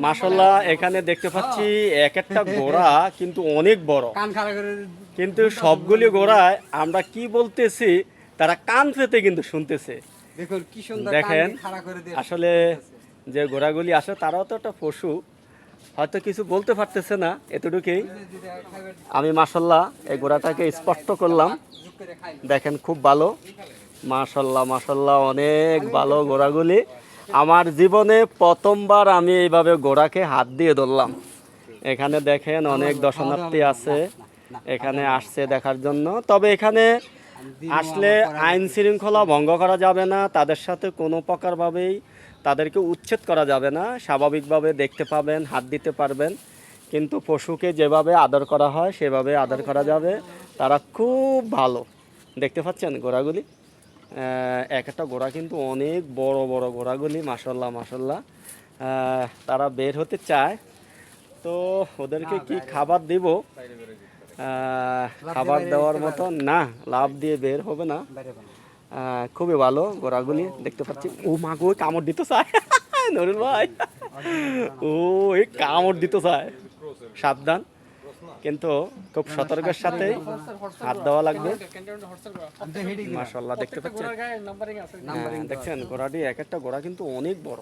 মাশাআল্লাহ এখানে দেখতে পাচ্ছি এক একটা ঘোড়া কিন্তু অনেক বড়, কিন্তু সবগুলি ঘোড়ায় আমরা কি বলতেছি তারা কান পেতে কিন্তু শুনতেছে। দেখেন আসলে যে ঘোড়াগুলি আসে তারাও তো একটা পশু, হয়তো কিছু বলতে পারতেছে না, এতটুকুই আমি মাশাআল্লাহ এই ঘোড়াটাকে স্পষ্ট করলাম। দেখেন খুব ভালো, মাশাআল্লাহ মাশাআল্লাহ অনেক ভালো ঘোড়াগুলি। আমার জীবনে প্রথমবার আমি এইভাবে ঘোড়াকে হাত দিয়ে ধরলাম। এখানে দেখেন অনেক দর্শনার্থী আছে, এখানে আসছে দেখার জন্য। তবে এখানে আসলে আইন শৃঙ্খলা ভঙ্গ করা যাবে না, তাদের সাথে কোনো প্রকারভাবেই তাদেরকে উচ্ছেদ করা যাবে না। স্বাভাবিকভাবে দেখতে পাবেন, হাত দিতে পারবেন, কিন্তু পশুকে যেভাবে আদর করা হয় সেভাবে আদর করা যাবে। তারা খুব ভালো, দেখতে পাচ্ছেন ঘোড়াগুলি। এক একটা ঘোড়া কিন্তু অনেক বড় বড় ঘোড়াগুলি, মাশাআল্লাহ মাশাআল্লাহ। তারা বের হতে চায়, তো ওদেরকে কি খাবার দিব? খাবার দেওয়ার মতো না, লাভ দিয়ে বের হবে না। খুবই ভালো ঘোড়াগুলি দেখতে পাচ্ছি। ও মা গো, কামড় দিতে চায় নরুল ভাই, ও এই কামড় দিতে চায়, সাবধান, কিন্তু খুব সতর্কের সাথে হাত দেওয়া লাগবে। মাশাআল্লাহ দেখতে পাচ্ছেন, দেখছেন ঘোড়াটি, এক একটা ঘোড়া কিন্তু অনেক বড়।